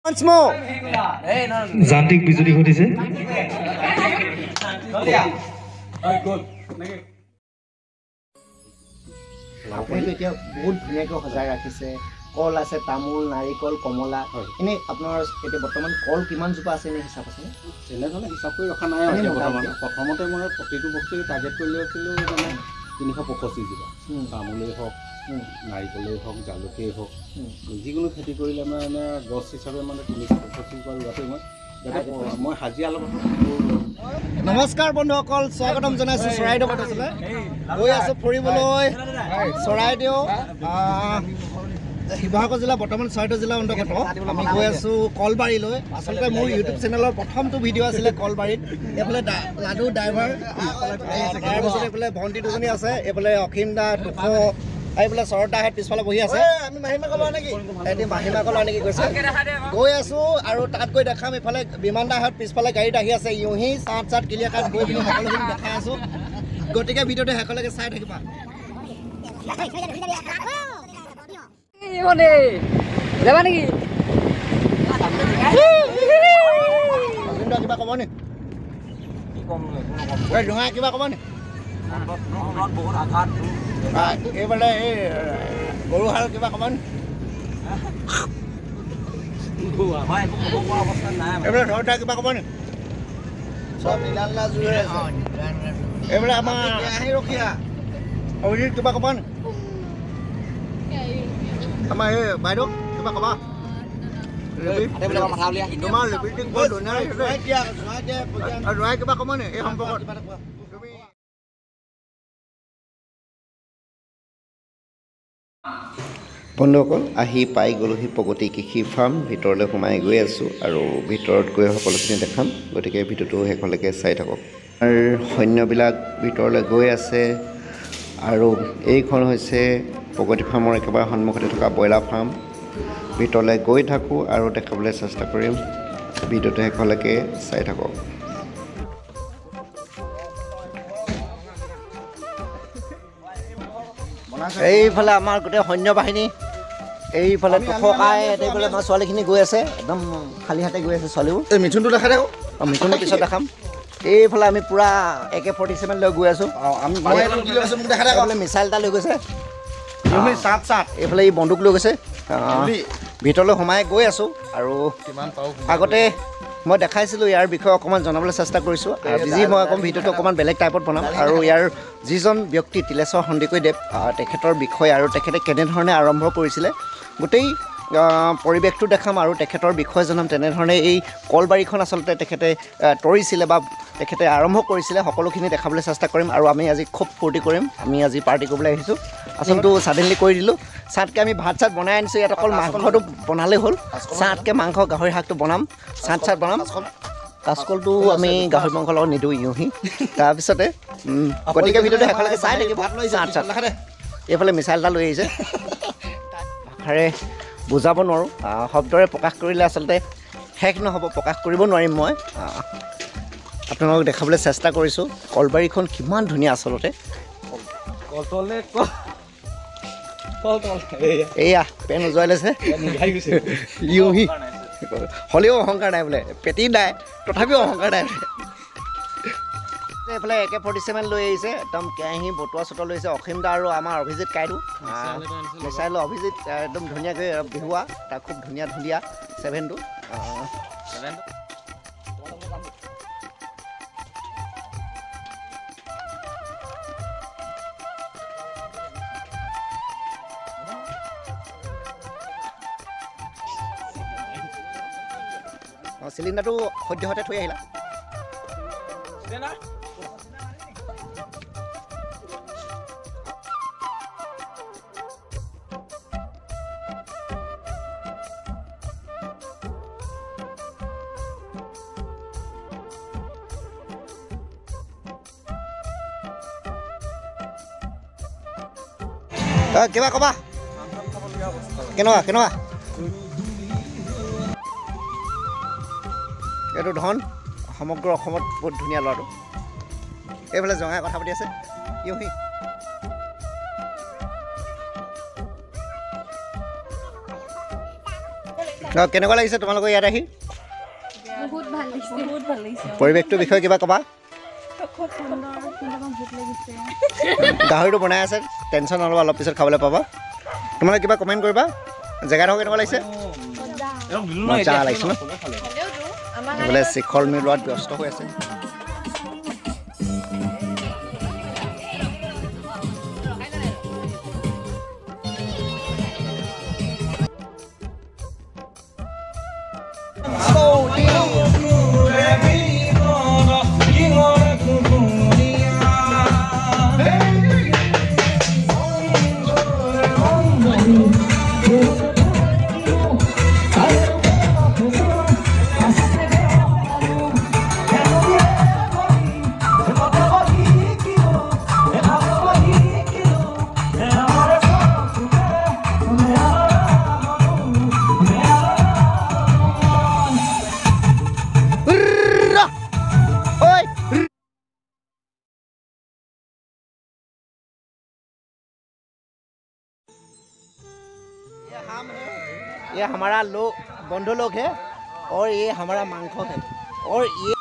Once more. যান্ত্ৰিক বিজুতি ঘটিছে। আপুনি এতিয়া বহুত ধুনীয়াকৈ সজাই ৰাখিছে কল আছে তামোল নাৰিকল কমলা এনে আপোনাৰ এতিয়া বৰ্তমান কল কিমান জোপা আছে এনে হিচাপ আছে তেনেধৰণে হিচাপ কৰি ৰখা নাই আৰু বৰ্তমান প্ৰথমতে মই প্ৰতিটো বস্তুৱে টাৰ্গেট কৰি লৈছিলোঁ মানে 325 জোপা তামোলেই হওক নাৰিকলেই হওক জালুকেই হওক যিকোনো খেতি কৰিলে মানে গছ হিচাপে মানে 325 জোপা ৰোৱাটো মই হাজিৰা লগত। নমস্কাৰ বন্ধুসকল স্বাগতম জনাইছোঁ চৰাইদেউ পাঠশালালৈ গৈ আছোঁ ফুৰিবলৈ চৰাইদেউ শিৱসাগৰ জিলা বৰ্তমান চৰাইদেউ জিলাৰ অন্তৰ্গত আমি গৈ আছোঁ কলবাৰীলৈ আচলতে মোৰ ইউটিউব চেনেলৰ প্ৰথমটো ভিডিঅ' আছিলে কলবাৰীত এইফালে লাডু ড্ৰাইভাৰ তাৰপিছত এইফালে ভণ্টি দুজনী আছে এইফালে অসীম দা টুক এইফালে শৰৎ দাহঁত পিছফালে বহি আছে আমি মাহীমাক লোৱা নেকি এটি মাহীমাক লোৱা নেকি কৈছে গৈ আছোঁ আৰু তাত গৈ দেখাম এইফালে বিমান দাহঁত পিছফালে গাড়ীত আহি আছে ইউহি চাট ক্লিয়াৰ কাট গৈ পিনি সকলোখিনি দেখাই আছোঁ গতিকে ভিডিঅ'টো শেষলৈকে চাই থাকিবা যাবা নেকি কিবা ক'ব নি জোঙা কিবা ক'ব নি এইফালে এই গৰু হাল কিবা ক'ব নি এইফালে ধৰতা কিবা ক'ব নি চব নীলালা জুৰে এইফালে আমাৰ আহি ৰখীয়া অভিজিত কিবা ক'ব নি আমাৰ এই বাইদেউ কিবা ক'বা তোমাৰ লিপিটিং বৰ ধুনীয়া জোঁৱাই কিবা ক'ব নি এই সম্পৰ্কত বন্ধুসকল আহি পাই গ'লোহি প্ৰগতি কৃষি ফাৰ্ম ভিতৰলৈ সোমাই গৈ আছোঁ আৰু ভিতৰত গৈ সকলোখিনি দেখাম গতিকে ভিডিঅ'টো শেষলৈকে চাই থাকক আৰু সৈন্যবিলাক ভিতৰলৈ গৈ আছে আৰু এইখন হৈছে প্ৰগতি ফাৰ্মৰ একেবাৰে সন্মুখতে থকা ব্ৰইলাৰ ফাৰ্ম ভিতৰলৈ গৈ থাকোঁ আৰু দেখাবলৈ চেষ্টা কৰিম ভিডিঅ'টো শেষলৈকে চাই থাকক এইফালে আমাৰ গোটেই সৈন্য বাহিনী এইফালে টুকাই এইফালে আমাৰ ছোৱালীখিনি গৈ আছে একদম খালী হাতে গৈ আছে ছোৱালীবোৰ এই মিথুনটো দেখাই থাকোঁ মিথুনৰ পিছত দেখাম এইফালে আমি পূৰা AK-47 লৈ গৈ আছোঁ এইফালে মিছাইল এটা লৈ গৈছে এইফালে এই বন্দুক লৈ গৈছে ভিতৰলৈ সোমাই গৈ আছোঁ আৰু আগতে মই দেখাইছিলোঁ ইয়াৰ বিষয়ে অকণমান জনাবলৈ চেষ্টা কৰিছোঁ আজি মই অকণ ভিডিঅ'টো অকণমান বেলেগ টাইপত বনাম আৰু ইয়াৰ যিজন ব্যক্তি তিলেশ্বৰ সন্দিকৈদেৱ তেখেতৰ বিষয়ে আৰু তেখেতে কেনেধৰণে আৰম্ভ কৰিছিলে গোটেই পৰিৱেশটো দেখাম আৰু তেখেতৰ বিষয়ে জনাম তেনেধৰণে এই কলবাৰীখন আচলতে তেখেতে তৰিছিলে বা তেখেতে আৰম্ভ কৰিছিলে সকলোখিনি দেখাবলৈ চেষ্টা কৰিম আৰু আমি আজি খুব ফূৰ্তি কৰিম আমি আজি পাৰ্টি কৰিবলৈ আহিছোঁ আচলতে ছাডেনলি কৰি দিলোঁ চাটকৈ আমি ভাত চাত বনাই আনিছোঁ ইয়াত অকল মাংসটো বনালেই হ'ল চাটকৈ মাংস গাহৰি শাকটো বনাম চাট বনাম কাচকলটো আমি গাহৰি মাংস লগত নিদিওঁ ইউহি তাৰপিছতে গতিকে ভিডিঅ'টো শেষলৈকে চাই থাকিব চাট এইফালে মিছাইল এটা লৈ আহিছে ভাষাৰে বুজাব নোৱাৰোঁ শব্দৰে প্ৰকাশ কৰিলে আচলতে শেষ নহ'ব প্ৰকাশ কৰিব নোৱাৰিম মই আপোনালোকক দেখাবলৈ চেষ্টা কৰিছোঁ কলবাৰীখন কিমান ধুনীয়া আচলতে এয়া পেন উজুৱাই লৈছে ইউহি হ'লেও অহংকাৰ নাই বোলে পেটি নাই তথাপিও অহংকাৰ নাই এইফালে AK-47 লৈ আহিছে একদম কেৰাহী বটুৱা চটুৱা লৈ আহিছে অসীম দা আৰু আমাৰ অভিজিত কাইটো মিছাইল অভিজিত একদম ধুনীয়াকৈ বিহুৱা তাৰ খুব ধুনীয়া 7টো চিলিণ্ডাৰটো সদ্যহতে থৈ আহিলা কিবা ক'বা কেনেকুৱা এইটো ধন সমগ্ৰ অসমত বহুত ধুনীয়া ল'ৰাটো এইফালে জঙাই কথা পাতি আছে ইউহি কেনেকুৱা লাগিছে তোমালোকৰ ইয়াত আহি বহুত ভাল লাগিছে পৰিৱেশটোৰ বিষয়ে কিবা ক'বা খুব সুন্দৰ ভোক লাগিছে গাহৰিটো বনাই আছে টেনশ্যন নল'বা অলপ পিছত খাবলৈ পাবা তোমালোকে কিবা কমেণ্ট কৰিবা জেগাডোখৰ কেনেকুৱা লাগিছে মজা লাগিছে ন বোলে শিখৰ মিলোৱাত ব্যস্ত হৈ আছে ये हमारा लोग बंधु लोग है और ये हमारा मांखो है और ये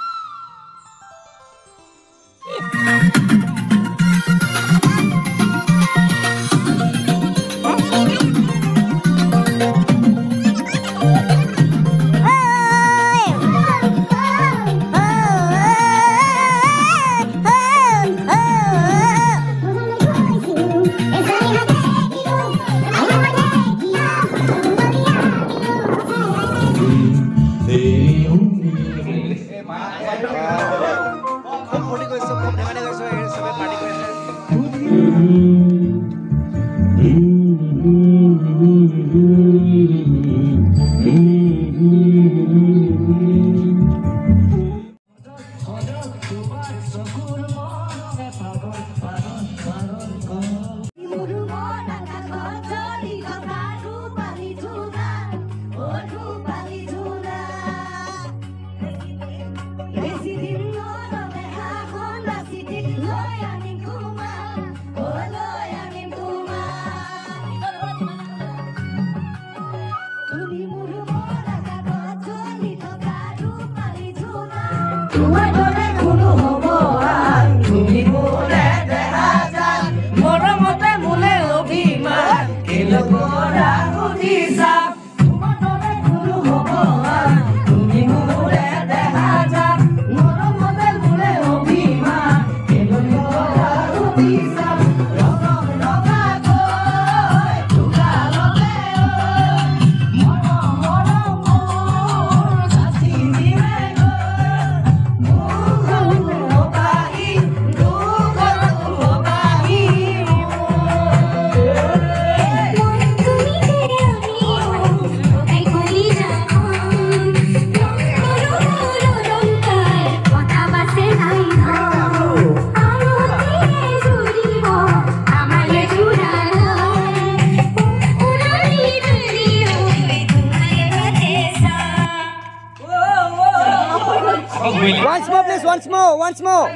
once more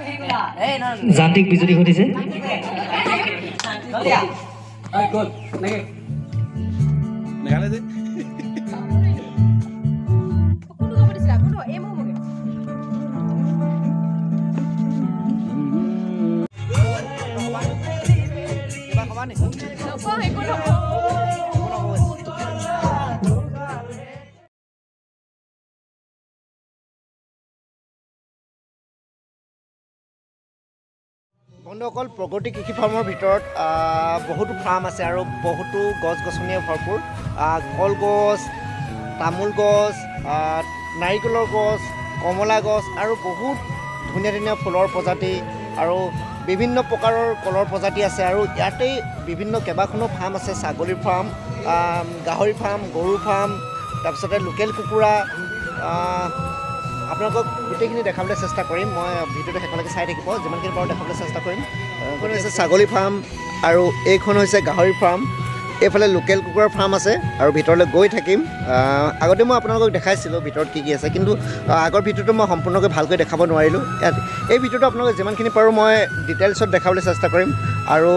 যান্ত্ৰিক বিজুতি ঘটিছে বন্ধুসকল প্ৰগতি কৃষি ফাৰ্মৰ ভিতৰত বহুতো ফাৰ্ম আছে আৰু বহুতো গছ গছনিয়ে ভৰপূৰ কলগছ তামোল গছ নাৰিকলৰ গছ কমলা গছ আৰু বহুত ধুনীয়া ধুনীয়া ফুলৰ প্ৰজাতি আৰু বিভিন্ন প্ৰকাৰৰ কলৰ প্ৰজাতি আছে আৰু ইয়াতেই বিভিন্ন কেইবাখনো ফাৰ্ম আছে ছাগলীৰ ফাৰ্ম গাহৰি ফাৰ্ম গৰু ফাৰ্ম তাৰপিছতে লোকেল কুকুৰা আপোনালোকক গোটেইখিনি দেখাবলৈ চেষ্টা কৰিম মই ভিডিঅ'টো শেষলৈকে চাই থাকিব যিমানখিনি পাৰোঁ দেখাবলৈ চেষ্টা কৰিম এইখন হৈছে ছাগলী ফাৰ্ম আৰু এইখন হৈছে গাহৰি ফাৰ্ম এইফালে লোকেল কুকুৰাৰ ফাৰ্ম আছে আৰু ভিতৰলৈ গৈ থাকিম আগতে মই আপোনালোকক দেখাইছিলোঁ ভিতৰত কি আছে কিন্তু আগৰ ভিডিঅ'টো মই সম্পূৰ্ণকৈ ভালকৈ দেখাব নোৱাৰিলোঁ এই ভিডিঅ'টো আপোনালোকক যিমানখিনি পাৰোঁ মই ডিটেইলছত দেখাবলৈ চেষ্টা কৰিম আৰু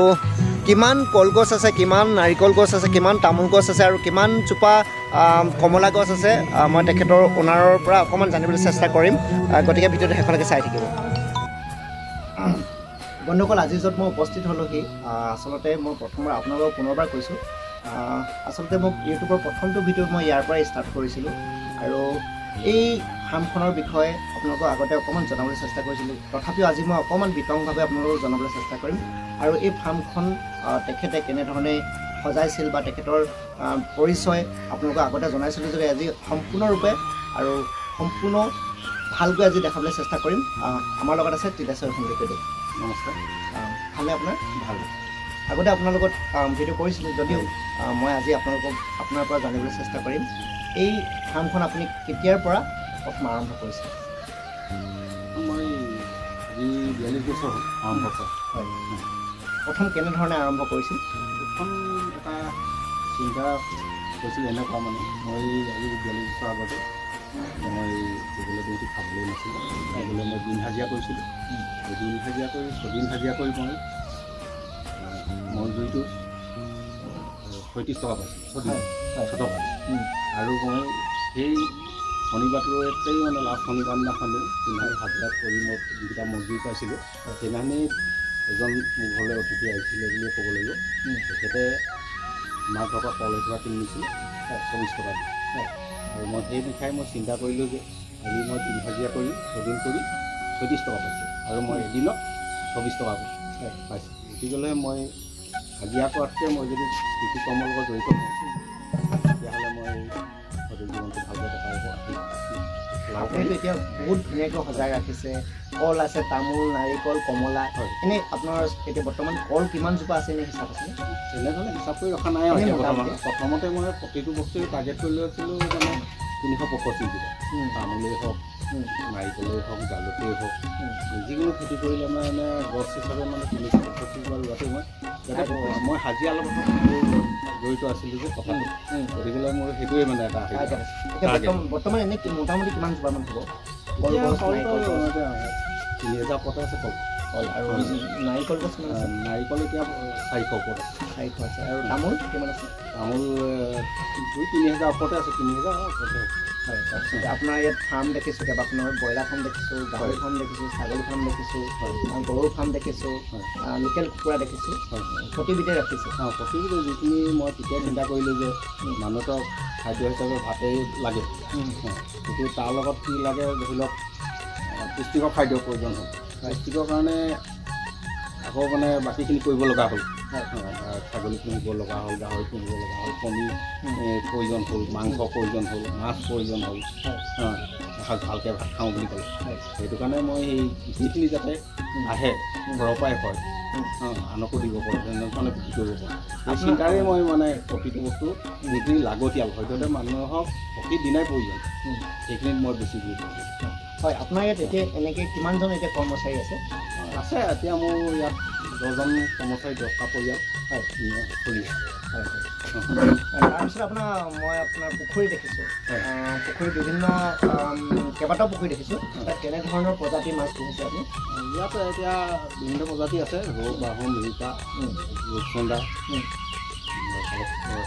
কিমান কলগছ আছে কিমান নাৰিকল গছ আছে কিমান তামোল গছ আছে আৰু কিমান জোপা কমলা গছ আছে। মই তেখেতৰ অ'নাৰৰ পৰা অকণমান জানিবলৈ চেষ্টা কৰিম, গতিকে ভিডিঅ'টো শেষলৈকে চাই থাকিব। বন্ধুসকল, আজি য'ত মই উপস্থিত হ'লোহি, আচলতে মই প্ৰথমবাৰ আপোনালোকক পুনৰবাৰ কৈছোঁ, আচলতে মোক ইউটিউবৰ প্ৰথমটো ভিডিঅ' মই ইয়াৰ পৰাই ষ্টাৰ্ট কৰিছিলোঁ আৰু এই ফাৰ্মখনৰ বিষয়ে আপোনালোকক আগতে অকণমান জনাবলৈ চেষ্টা কৰিছিলোঁ। তথাপিও আজি মই অকণমান বিতংভাৱে আপোনালোকক জনাবলৈ চেষ্টা কৰিম আৰু এই ফাৰ্মখন তেখেতে কেনেধৰণে সজাইছিল বা তেখেতৰ পৰিচয় আপোনালোকক আগতে জনাইছিলোঁ যদি আজি সম্পূৰ্ণৰূপে আৰু সম্পূৰ্ণ ভালকৈ আজি দেখাবলৈ চেষ্টা কৰিম। আমাৰ লগত আছে তিলেশ্বৰ সংগীতদেৱ। নমস্কাৰ। ভালে আপোনাৰ? ভাল। আগতে আপোনাৰ লগত ভিডিঅ' কৰিছিলোঁ যদিও মই আজি আপোনাৰ পৰা জানিবলৈ চেষ্টা কৰিম এই ফাৰ্মখন আপুনি কেতিয়াৰ পৰা প্ৰথম আৰম্ভ কৰিছে? মই আজি 42 বছৰ আৰম্ভ কৰা। হয়, প্ৰথম কেনেধৰণে আৰম্ভ কৰিছিল? প্ৰথম এটা চিন্তা হৈছিল এনেকুৱা, মানে মই আজি 42 বছৰ আগতে মই কেৱল দিনটো খাবলৈ নাছিলোঁ, খাবলৈ মই দিন হাজিৰা কৰিছিলোঁ। দিন হাজিৰা কৰি 6 দিন হাজিৰা কৰি মই জুইটো 35 টকা পাইছিলোঁ, 6 টকা। আৰু মই সেই শনিবাৰটোতেই মানে লাষ্ট শনিবাৰ দিনাখনেই সেইদিনাখন হাজিৰা কৰি মই যিকেইটা মজুৰি পাইছিলোঁ, সেইদিনাখনেই এজন মোৰ ঘৰলৈ অতিথি আহিছিলে বুলিয়ে ক'ব লাগিব। তেখেতে মাৰ ঘৰৰ পৰা কল এটুকুৰা কিনি নিছিলে 24 টকা দি। আৰু মই সেই বিষয়ে মই চিন্তা কৰিলোঁ যে আজি মই দিন হাজিৰা কৰি 6 দিন কৰি 36 টকা পাইছোঁ আৰু মই এদিনত 24 টকা পাইছোঁ। গতিকেলৈ মই হাজিৰা কৰাতকৈ মই যদি কৃষি কৰ্মৰ লগত জড়িত হওঁ তেতিয়াহ'লে মই সঠিক জীৱনটো ভালকৈ কটাব আপুনিতো এতিয়া বহুত ধুনীয়াকৈ সজাই ৰাখিছে, কল আছে, তামোল, নাৰিকল, কমলা। এনেই আপোনাৰ এতিয়া বৰ্তমান কল কিমানজোপা আছে এনেই হিচাপ আছে? তেনেধৰণে হিচাপ কৰি ৰখা নাই আৰু প্ৰথমতে মই প্ৰতিটো বস্তুৱে টাৰ্গেট কৰি লৈছিলোঁ মানে 325 জোপা। তামোলেই হওক, নাৰিকলেই হওক, জালুকেই হওক, যিকোনো খেতি কৰিলে মানে গছ হিচাপে মানে 325 জোপা ৰোৱাটো মই হাজিৰা লগত জড়িত আছিলোঁ যে কথাটো, গতিকে মোৰ সেইটোৱে মানে এটা বৰ্তমান এনেই মোটামুটি কিমান জোপামান হ'ব? 3000 ওপৰতে আছে কল। আৰু নাৰিকল গছ কিমান আছে? নাৰিকল এতিয়া 400 ওপৰত আছে। 400 আছে। আৰু তামোল কিমান আছে? তামোল 2-3000 ওপৰতে আছে, 3000 ওপৰতে আছে। হয়, তাৰপিছত আপোনাৰ ইয়াত ফাৰ্ম দেখিছোঁ, কেইবাখনৰ ব্ৰইলাৰ ফাৰ্ম দেখিছোঁ, গাহৰি ফাৰ্ম দেখিছোঁ, ছাগলী ফাৰ্ম দেখিছোঁ, গৰুৰ ফাৰ্ম দেখিছোঁ, লোকেল কুকুৰা দেখিছোঁ, প্ৰতিবিধে ৰাখিছোঁ। প্ৰতিবিধে যিখিনি মই তেতিয়া চিন্তা কৰিলোঁ যে মানুহক খাদ্য হিচাপে ভাতেই লাগে, কিন্তু তাৰ লগত কি লাগে ধৰি লওক পুষ্টিকৰ খাদ্যৰ প্ৰয়োজন হ'ল। পুষ্টিকৰ কাৰণে আকৌ মানে বাকীখিনি কৰিব লগা হ'ল। ছাগলী কিনিব লগা হ'ল, গাহৰি কিনিব লগা হ'ল, কণী প্ৰয়োজন হ'ল, মাংস প্ৰয়োজন হ'ল, মাছ প্ৰয়োজন হ'ল, ভালকৈ ভাত খাওঁ বুলি ক'লে। সেইটো কাৰণে মই সেই যিখিনি যাতে আহে ঘৰৰ পৰাই হয়, আনকো দিব পাৰোঁ, তেনেধৰণে বিক্ৰী কৰিব পাৰোঁ, সেই চিন্তাৰে মই মানে প্ৰতিটো বস্তু যিখিনি লাগতিয়াল হয়তো মানুহক প্ৰতিদিনাই প্ৰয়োজন, সেইখিনিত মই বেছি গুৰুত্ব দিওঁ। হয়, আপোনাৰ ইয়াত এতিয়া এনেকৈ কিমানজন এতিয়া কৰ্মচাৰী আছে? আছে এতিয়া মোৰ ইয়াত 10জন কৰ্মচাৰী, 10টা পৰিয়াল চলি আছে। তাৰপিছত মই আপোনাৰ পুখুৰী দেখিছোঁ, পুখুৰী বিভিন্ন কেইবাটাও পুখুৰী দেখিছোঁ, তাত কেনেধৰণৰ প্ৰজাতিৰ মাছ পুহিছে আপুনি? ইয়াত এতিয়া বিভিন্ন প্ৰজাতি আছে, ৰৌ, বাহু, মিৰিকা, ৰূপচন্দা,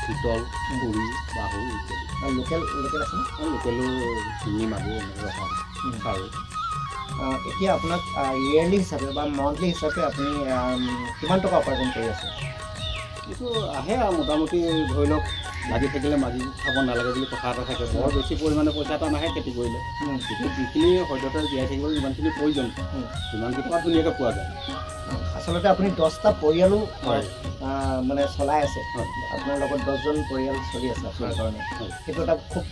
চিতল, কুৰি, বাহু ইত্যাদি। আৰু লোকেল আছে ন? লোকেলো শিঙি, মাগুৰ এনেকৈ ৰখা হয়। এতিয়া আপোনাক ইয়েৰলি হিচাপে বা মান্থলি হিচাপে আপুনি কিমান টকা উপাৰ্জন কৰি আছে? এইটো আহে আৰু মোটামুটি ধৰি লওক লাগি থাকিলে মাজি খাব নালাগে বুলি কথা এটা থাকে। বৰ বেছি পৰিমাণে পইচা এটা নাহে খেতি কৰিলে, কিন্তু যিখিনি সদ্যহতে জীয়াই থাকিবলৈ যিমানখিনি প্ৰয়োজন সিমানখিনি টকা ধুনীয়াকৈ পোৱা যায়। আচলতে আপুনি 10টা পৰিয়ালো মানে চলাই আছে, আপোনাৰ লগত 10জন পৰিয়াল চলি আছে আপোনাৰ কাৰণে, সেইটো এটা খুব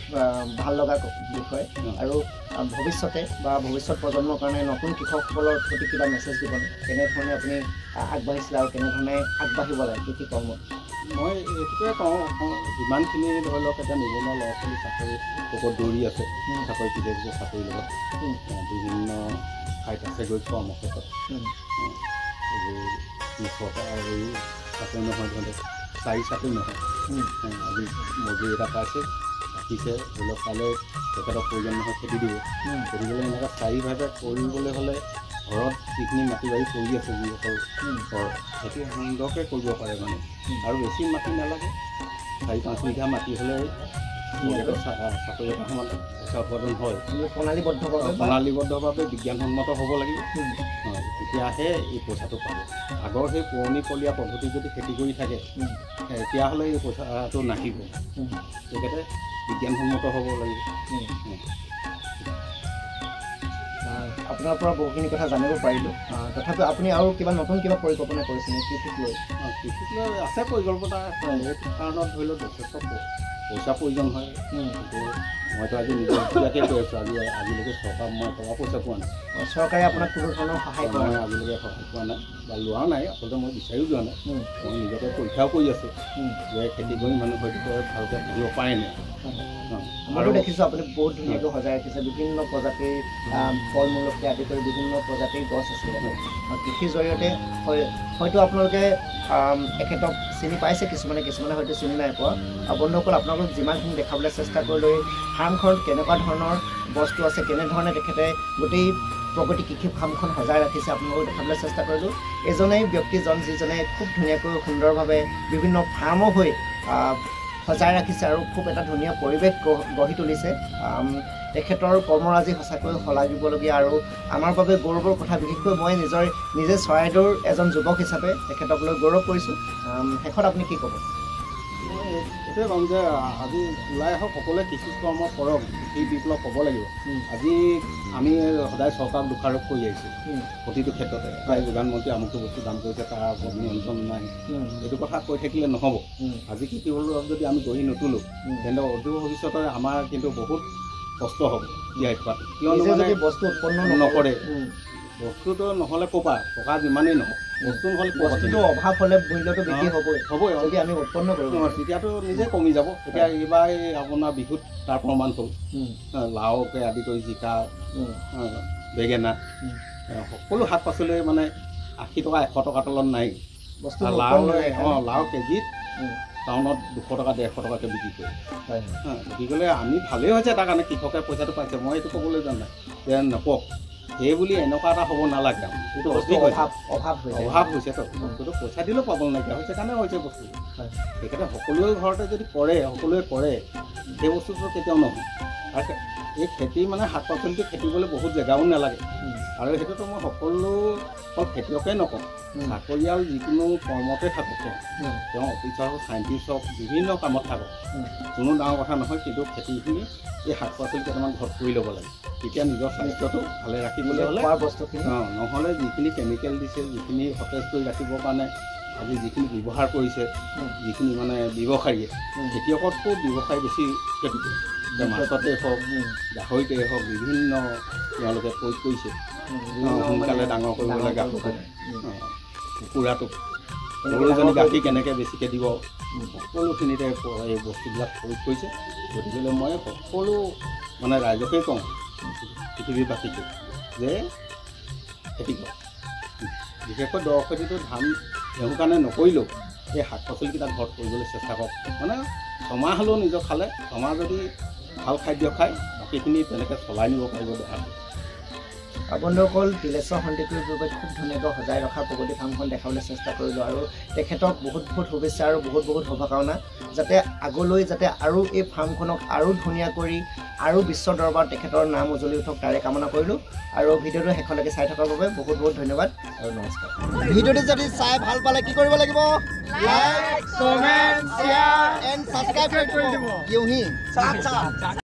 ভাল লগা বিষয়। আৰু ভৱিষ্যতে বা ভৱিষ্যত প্ৰজন্মৰ কাৰণে নতুন কৃষকসকলৰ প্ৰতি কিবা মেছেজ দিবনে? কেনেধৰণে আপুনি আগবাঢ়িছিলে আৰু কেনেধৰণে আগবাঢ়িব লাগে কৃষি কৰ্মত? মই এইটোৱে কওঁ, যিমানখিনি ধৰি লওক এতিয়া নিবনুৱা ল'ৰা ছোৱালী চাকৰি ওপৰত দৌৰি আছে, চাকৰি পিছে পিছে চাকৰিৰ লগত বিভিন্ন ঠাইত আছে গৈ কৰ্মক্ষেত্ৰত, এইবোৰ চৰকাৰী চাকৰি নহয়, ধৰি লওক চাৰি চাকৰি নহয়, আজি মজুৰি এটা পাইছে ৰাখিছে, ধৰি লওক কাইলৈ তেখেতক প্ৰয়োজন নহয় খেতি দিব, গতিকে এনেকৈ স্থায়ীভাৱে কৰিবলৈ হ'লে ঘৰত যিখিনি মাটি বাৰী পৰি আছে যিসকল ঘৰ, সেইটো সুন্দৰকৈ কৰিব পাৰে মানে, আৰু বেছি মাটি নালাগে, 4-5 বিঘা মাটি হ'লে পৰিয়ালৰ চাকৰি এটা সমানে পইচা উৎপাদন হয় প্ৰণালীবদ্ধভাৱে প্ৰণালীবদ্ধভাৱে বিজ্ঞানসন্মত হ'ব লাগিব তেতিয়াহে এই পইচাটো পাব আগৰ সেই পুৰণিকলীয়া পদ্ধতি যদি খেতি কৰি থাকে তেতিয়াহ'লে এই পইচাটো নাহিব তেখেতে বিজ্ঞানসন্মত হ'ব লাগিব আপোনাৰ পৰা বহুখিনি কথা জানিব পাৰিলোঁ তথাপিও আপুনি আৰু কিবা নতুন কিবা পৰিকল্পনা কৰিছে নে কৃষিক লৈ কৃষিক লৈ আছে পৰিকল্পনা সেইটো কাৰণত ধৰি লওক যথেষ্ট পইচা প্ৰয়োজন হয় মইতো আজি নিজাববীয়াকৈ কৈ আছোঁ আজিলৈকে চৰকাৰ মই টকা পইচা পোৱা নাই চৰকাৰে আপোনাক কোনো ধৰণৰ সহায় কৰা মই আজিলৈকে সহায় পোৱা নাই বা লোৱা নাই আচলতে মই বিচাৰিও যোৱা নাই মই নিজকে পৰীক্ষাও কৰি আছোঁ যে খেতি কৰি মানুহ হয়তো ভালকৈ পঢ়িব পাৰে নাই মইতো দেখিছোঁ আপুনি বহুত ধুনীয়াকৈ সজাই ৰাখিছে বিভিন্ন প্ৰজাতিৰ ফল মূলকে আদি কৰি বিভিন্ন প্ৰজাতিৰ গছ আছে কৃষিৰ জৰিয়তে হয়তো আপোনালোকে এখেতক চিনি পাইছে কিছুমানে হয়তো চিনি নাই পোৱা বন্ধুসকল আপোনালোকক যিমানখিনি দেখাবলৈ চেষ্টা কৰিলোঁ ফাৰ্মখনত কেনেকুৱা ধৰণৰ বস্তু আছে কেনেধৰণে তেখেতে গোটেই প্ৰগতি কৃষি ফাৰ্মখন সজাই ৰাখিছে আপোনালোকক দেখাবলৈ চেষ্টা কৰিলোঁ এজনেই ব্যক্তিজন যিজনে খুব ধুনীয়াকৈ সুন্দৰভাৱে বিভিন্ন ফাৰ্মো হৈ সজাই ৰাখিছে আৰু খুব এটা ধুনীয়া পৰিৱেশ গঢ়ি তুলিছে তেখেতৰ কৰ্মৰাজি সঁচাকৈ শলাগিবলগীয়া আৰু আমাৰ বাবে গৌৰৱৰ কথা বিশেষকৈ মই নিজে চৰাইদেউৰ এজন যুৱক হিচাপে তেখেতক লৈ গৌৰৱ কৰিছোঁ শেষত আপুনি কি ক'ব এইটোৱে ক'ম যে আজি ওলাই আহক সকলোৱে কৃষি কৰ্ম কৰক কৃষি বিপ্লৱ হ'ব লাগিব আজি আমি সদায় চৰকাৰক দোষাৰোপ কৰি আহিছোঁ প্ৰতিটো ক্ষেত্ৰতে প্ৰায় প্ৰধানমন্ত্ৰী আমুকটো বস্তু দাম কৰিছে তাৰ ওপৰত নিয়ন্ত্ৰণ নাই এইটো কথা কৈ থাকিলে নহ'ব আজি কৃষি বিপ্লৱ যদি আমি গঢ়ি নুতুলোঁ তেন্তে অদূৰ ভৱিষ্যতে আমাৰ কিন্তু বহুত কষ্ট হ'ব জীয়াই থকাটো কিয়নো মানে বস্তু উৎপন্ন নকৰে বস্তুটো নহ'লে ক'পা টকা যিমানেই নহওক বস্তু নহ'লে বস্তুটো অভাৱ হ'লে মূল্যটো বৃদ্ধি হ'বই যদি আমি উৎপন্ন কৰোঁ তেতিয়াতো নিজে কমি যাব এতিয়া এইবাৰ আপোনাৰ বিহুত তাৰ প্ৰমাণ হ'ল লাওকে আদি কৰি জিকা বেঙেনা সকলো শাক পাচলি মানে 80 টকা 100 টকাৰ তলত নাই বস্তু লাও কেজিত টাউনত 200 টকা 150 টকাকৈ বিক্ৰী কৰে বিক্ৰী কৰিলে আমি ভালেই হৈছে তাৰ কাৰণে কৃষকে পইচাটো পাইছে মই এইটো ক'বলৈ যোৱা নাই যে নকওক সেই বুলি এনেকুৱা এটা হ'ব নালাগে এইটো অভাৱ হৈছেতো বস্তুটো পইচা দিলেও পাব নাইকিয়া হৈছে কাৰণে হৈছে বস্তুটো সেইকাৰণে সকলোৱে ঘৰতে যদি সকলোৱে কৰে সেই বস্তুটো কেতিয়াও নহয় আৰু এই খেতি মানে শাক পাচলিটো খেতি কৰিবলৈ বহুত জেগাও নালাগে আৰু সেইটোতো মই সকলো খেতিয়কে নকওঁ চাকৰিয়াল যিকোনো কৰ্মতে থাকক তেওঁ অফিচাৰ হওক চাইণ্টিষ্ট হওক বিভিন্ন কামত থাকক কোনো ডাঙৰ কথা নহয় কিন্তু খেতিখিনি এই শাক পাচলি কেইটামান ঘৰত কৰি ল'ব লাগে তেতিয়া নিজৰ স্বাস্থ্যটো ভালে ৰাখিবলৈ হ'লে নহ'লে যিখিনি কেমিকেল দিছে যিখিনি সতেজ কৰি ৰাখিবৰ কাৰণে আজি যিখিনি ব্যৱহাৰ কৰিছে যিখিনি মানে ব্যৱসায়ীয়ে খেতিয়কতকৈ ব্যৱসায় বেছি খেতি কৰে মাছতে হওক গাহৰিতে হওক বিভিন্ন তেওঁলোকে প্ৰয়োগ কৰিছে সোনকালে ডাঙৰ কৰিবলৈ গাহৰি কুকুৰাটো গৰুজনী গাখীৰ কেনেকৈ বেছিকৈ দিব সকলোখিনিতে এই বস্তুবিলাক প্ৰয়োগ কৰিছে গতিকে মই সকলো মানে ৰাইজকেই কওঁ পৃথিৱীবাসীকে যে খেতি কৰক বিশেষকৈ দ খেতিটো ধান তেওঁৰ কাৰণে নকৰিলেও এই শাক পাচলিকেইটা ঘৰত কৰিবলৈ চেষ্টা কৰক মানে ছমাহ হ'লেও নিজৰ খালে ছমাহ যদি ভাল খাদ্য খায় বাকীখিনি তেনেকৈ চলাই নিব পাৰিব দেহাটো বন্ধুসকল তিলেশ্বৰ সন্দিকৈৰ বাবে খুব ধুনীয়াকৈ সজাই ৰখাৰ প্ৰগতি ফাৰ্মখন দেখাবলৈ চেষ্টা কৰিলোঁ আৰু তেখেতক বহুত শুভেচ্ছা আৰু বহুত শুভকামনা যাতে আগলৈ যাতে আৰু এই ফাৰ্মখনক আৰু ধুনীয়া কৰি আৰু বিশ্ব দৰবাৰত তেখেতৰ নাম উজ্বলি উঠক তাৰে কামনা কৰিলোঁ আৰু ভিডিঅ'টো শেষলৈকে চাই থকাৰ বাবে বহুত ধন্যবাদ আৰু নমস্কাৰ ভিডিঅ'টো যদি চাই ভাল পালে কি কৰিব লাগিব like comment share and subscribe কৰি দিব